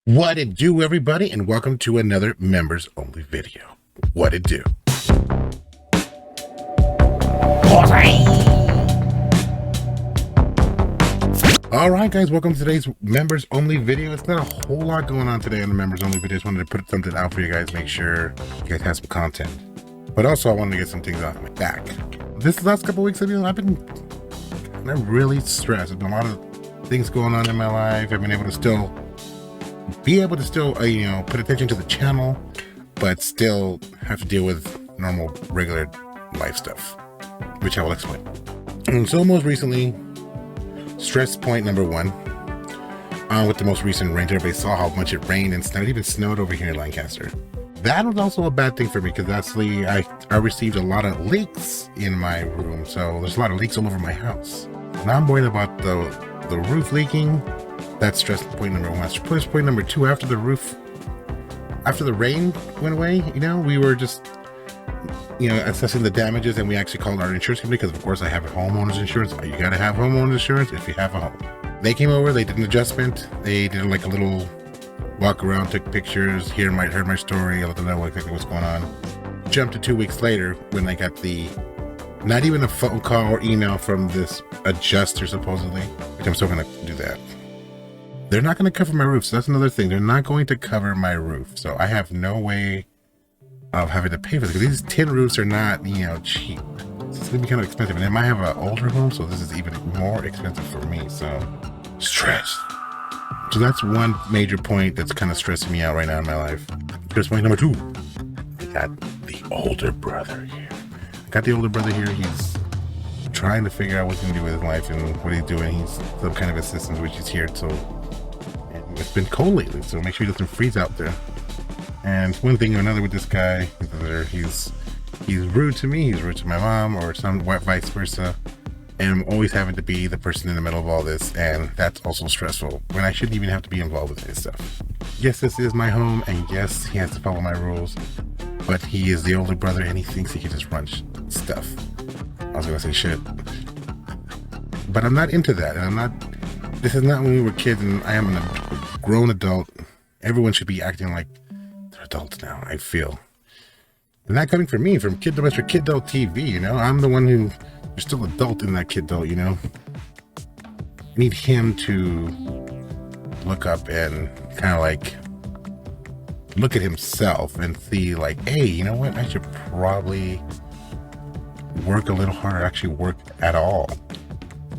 What it do, everybody, and welcome to another members only video. What it do? All right, guys, welcome to today's members only video. It's not a whole lot going on today on the members only video. Just wanted to put something out for you guys, make sure you guys have some content. But also, I wanted to get some things off my back. This last couple weeks, I've been really stressed. There's been a lot of things going on in my life. I've been able to still put attention to the channel, but still have to deal with normal, regular life stuff, which I will explain. And so most recently, stress point number one, with the most recent rain, everybody saw how much it rained and snowed. It even snowed over here in Lancaster. That was also a bad thing for me because actually I received a lot of leaks in my room. So there's a lot of leaks all over my house. Now I'm worried about the roof leaking. That's stress point number one. Stress point number two, after the rain went away, we were just, assessing the damages, and we actually called our insurance company because, of course, I have a homeowner's insurance. You got to have homeowner's insurance if you have a home. They came over, they did an adjustment. They did like a little walk around, took pictures, heard my story, I let them know exactly what's going on. Jumped to 2 weeks later when I got not even a phone call or email from this adjuster, supposedly, which I'm still going to do that. They're not going to cover my roof, so that's another thing. They're not going to cover my roof, so I have no way of having to pay for this, because these tin roofs are not, cheap. It's going to be kind of expensive, and I might have an older home, so this is even more expensive for me, so stress. So that's one major point that's kind of stressing me out right now in my life. Stress point number two, I got the older brother here. He's trying to figure out what he's going to do with his life and what he's doing. He's some kind of assistant, which is here, so it's been cold lately, so make sure he doesn't freeze out there. And one thing or another with this guy, he's rude to me, he's rude to my mom, or vice versa, and I'm always having to be the person in the middle of all this, and that's also stressful when I shouldn't even have to be involved with this stuff. Yes, this is my home, and yes, he has to follow my rules, but he is the older brother and he thinks he can just run stuff. I was gonna say shit, but I'm not into that, and this is not when we were kids, and I am a grown adult. Everyone should be acting like they're adults now, I feel. And that coming from me, from Mr. Kidult TV, I'm the one who, you're still adult in that Kidult, I need him to look up and kind of like look at himself and see like, hey, you know what? I should probably work a little harder, actually work at all.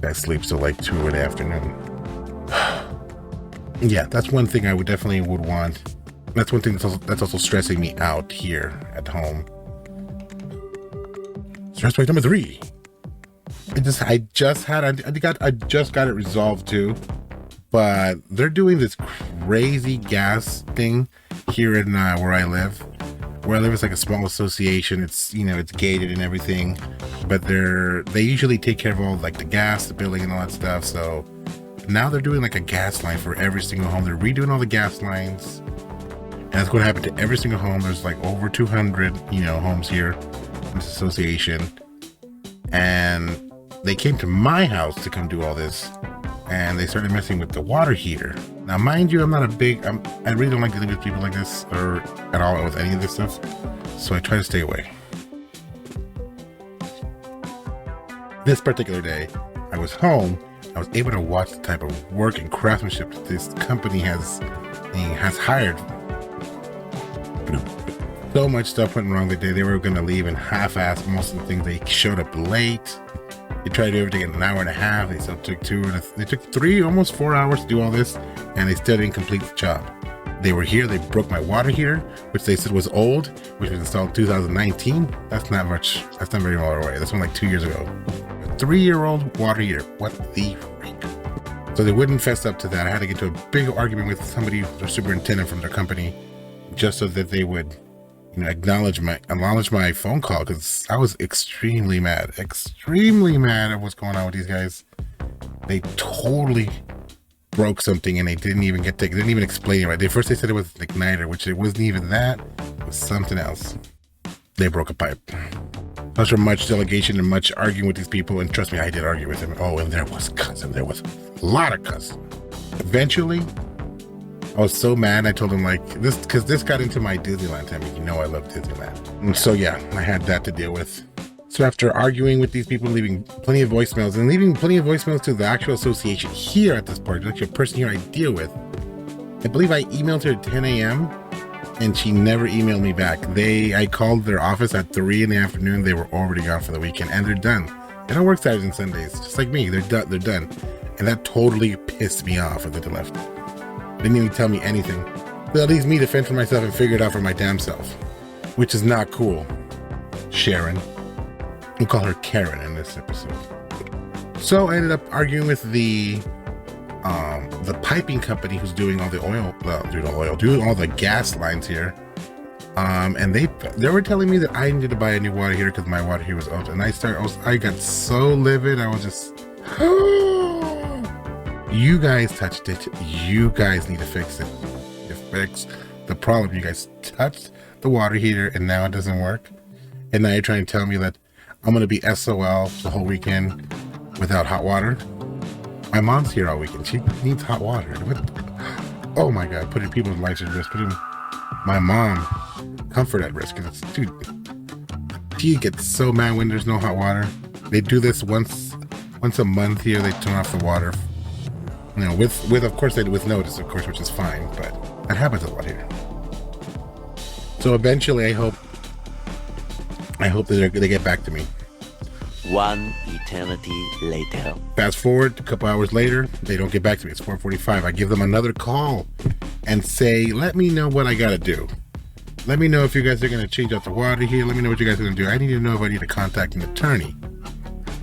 I sleep till like 2 in the afternoon. Yeah, that's one thing I would want. That's one thing that's also stressing me out here at home. Stress point number three. I just got it resolved too, but they're doing this crazy gas thing here in where I live. Where I live is like a small association. It's it's gated and everything, but they usually take care of all like the gas, the billing, and all that stuff. So now they're doing like a gas line for every single home. They're redoing all the gas lines, and that's going to happen to every single home. There's like over 200 homes here in this association, and they came to my house to come do all this, and they started messing with the water heater. Now, mind you, I really don't like dealing with people like this, or at all with any of this stuff, so I try to stay away. This particular day, I was home. I was able to watch the type of work and craftsmanship that this company has hired. So much stuff went wrong the day they were going to leave, and half-assed most of the things. They showed up late. They tried to do everything in an hour and a half. They still took 2. They took 3, almost 4 hours to do all this, and they still didn't complete the job. They were here. They broke my water heater, which they said was old, which was installed in 2019. That's not very far away. That's from like 2 years ago. A 3-year-old water heater. What the freak? So they wouldn't fess up to that. I had to get into a big argument with somebody, the superintendent from their company, just so that they would acknowledge my phone call, because I was extremely mad at what's going on with these guys. They totally broke something, and they didn't even explain it right. They said it was an igniter, which it wasn't even that. It was something else. They broke a pipe. After much delegation and much arguing with these people, and trust me, I did argue with them. Oh, and there was cussing. There was a lot of cussing. Eventually, I was so mad. I told him like this, because this got into my Disneyland time. You know I love Disneyland. And so yeah, I had that to deal with. So after arguing with these people, leaving plenty of voicemails and leaving plenty of voicemails to the actual association here at this park, the actual person here I deal with, I believe I emailed her at 10 a.m. and she never emailed me back. I called their office at 3 in the afternoon. They were already gone for the weekend, and they're done. They don't work Saturdays and Sundays, just like me. They're done. They're done, and that totally pissed me off that they left. They didn't even tell me anything. That leaves me to fend for myself and figure it out for my damn self, which is not cool. Sharon. We'll call her Karen in this episode. So I ended up arguing with the piping company who's doing all the doing all the gas lines here. And they were telling me that I needed to buy a new water heater because my water heater was out. And I got so livid. I was just, you guys touched it. You guys need to fix it. You fix the problem. You guys touched the water heater and now it doesn't work. And now you're trying to tell me that I'm going to be SOL the whole weekend without hot water. My mom's here all weekend. She needs hot water. Oh my God, putting people's lives at risk, putting my mom comfort at risk. Dude, she gets so mad when there's no hot water. They do this once a month here. They turn off the water. You know, with of course with notice, of course, which is fine, but that happens a lot here. So eventually, I hope that they get back to me. One eternity later. Fast forward a couple hours later, they don't get back to me. It's 4:45. I give them another call and say, let me know what I got to do. Let me know if you guys are going to change out the water here. Let me know what you guys are going to do. I need to know if I need to contact an attorney.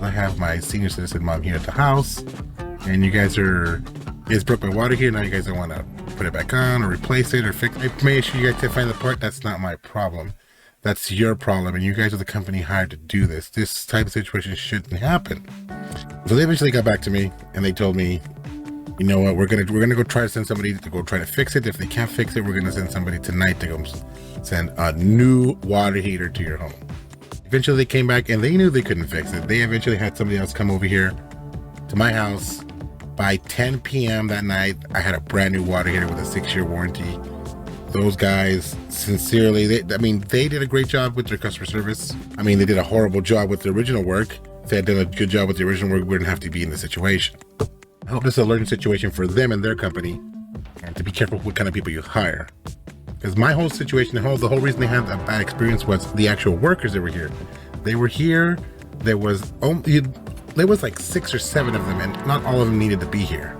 I have my senior citizen mom here at the house, and you guys broke my water here. Now you guys don't want to put it back on or replace it or fix it. Make sure you guys can find the part. That's not my problem. That's your problem, and you guys are the company hired to do this. This type of situation shouldn't happen. So they eventually got back to me, and they told me, you know what, we're gonna go try to send somebody to go try to fix it. If they can't fix it, we're gonna send somebody tonight to go send a new water heater to your home. Eventually, they came back, and they knew they couldn't fix it. They eventually had somebody else come over here to my house. By 10 p.m. that night, I had a brand new water heater with a 6-year warranty. Those guys, sincerely, they did a great job with their customer service. I mean, they did a horrible job with the original work. If they had done a good job with the original work, we wouldn't have to be in this situation. I hope this is a learning situation for them and their company, and to be careful what kind of people you hire. Because my whole situation, the whole reason they had a bad experience was the actual workers that were here. They were here. There was like 6 or 7 of them, and not all of them needed to be here.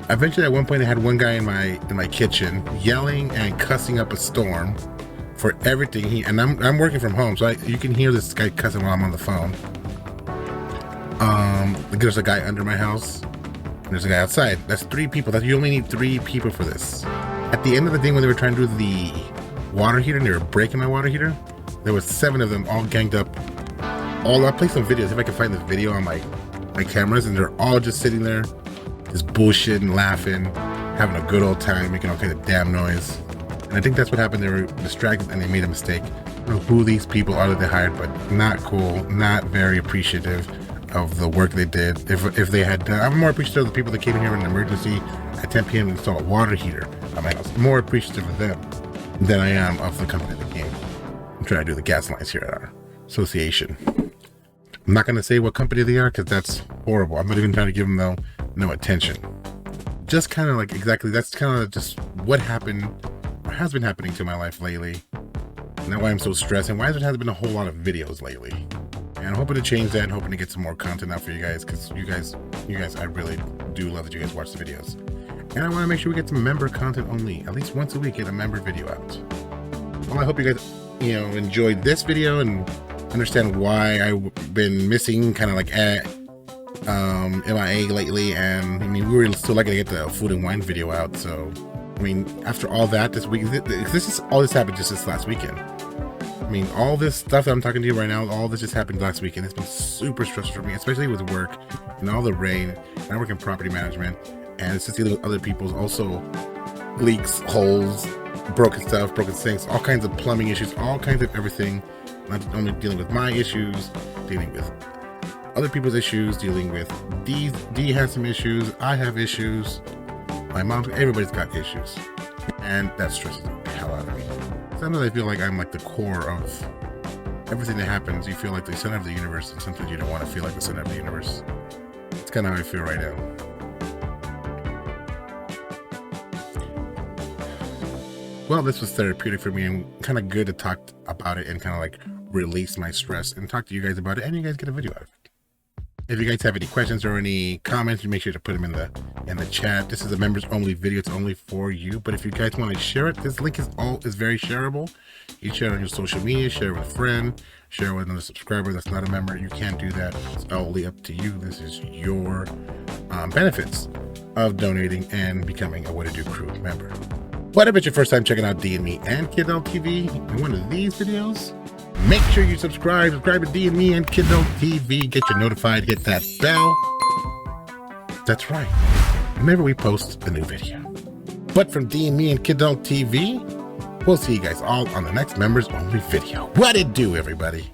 Eventually, at one point, I had one guy in my kitchen yelling and cussing up a storm for everything. And I'm working from home, so you can hear this guy cussing while I'm on the phone. There's a guy under my house, and there's a guy outside. That's 3 people. You only need 3 people for this. At the end of the day, when they were trying to do the water heater, and they were breaking my water heater, there was 7 of them all ganged up. I'll play some videos if I can find the video on my cameras, and they're all just sitting there, just bullshitting, laughing, having a good old time, making all kinds of damn noise. And I think that's what happened. They were distracted and they made a mistake. I don't know who these people are that they hired, but not cool, not very appreciative of the work they did. If they had done, I'm more appreciative of the people that came in here in an emergency at 10 p.m. and installed a water heater at my house. More appreciative of them than I am of the company that came and trying to do the gas lines here at our association. I'm not going to say what company they are because that's horrible. I'm not even trying to give them no attention. Just kind of like exactly, that's kind of just what happened or has been happening to my life lately. And why I'm so stressed and why there hasn't been a whole lot of videos lately. And I'm hoping to change that and hoping to get some more content out for you guys because you guys, I really do love that you guys watch the videos. And I want to make sure we get some member content only. At least once a week, get a member video out. Well, I hope you guys, enjoyed this video and understand why I've been missing, kind of like MIA lately. And I mean, we were still lucky to get the food and wine video out. So, I mean, after all that this week, all this happened just this last weekend. I mean, all this stuff that I'm talking to you right now, all this just happened last weekend. It's been super stressful for me, especially with work and all the rain. And I work in property management, and it's just dealing with other people's also leaks, holes, broken stuff, broken sinks, all kinds of plumbing issues, all kinds of everything. Not only dealing with my issues, dealing with other people's issues, dealing with D has some issues, I have issues. my mom, everybody's got issues. And that stresses the hell out of me. Sometimes I feel like I'm like the core of everything that happens. You feel like the center of the universe, and sometimes you don't want to feel like the center of the universe. It's kind of how I feel right now. Well, this was therapeutic for me and kind of good to talk about it and kind of like release my stress and talk to you guys about it, and you guys get a video out of it. If you guys have any questions or any comments, you make sure to put them in the chat. This is a members only video. It's only for you. But if you guys want to share it, this link is very shareable. You share it on your social media, share it with a friend, share it with another subscriber that's not a member. You can't do that. It's only up to you. This is your benefits of donating and becoming a What to Do crew member. What if it's your first time checking out D&Me and Kidult TV in one of these videos? Make sure you subscribe to D&Me and Kidult TV. Get you notified, hit that bell. That's right. Whenever we post a new video. But from D&Me and Kidult TV, we'll see you guys all on the next members only video. What it do, everybody?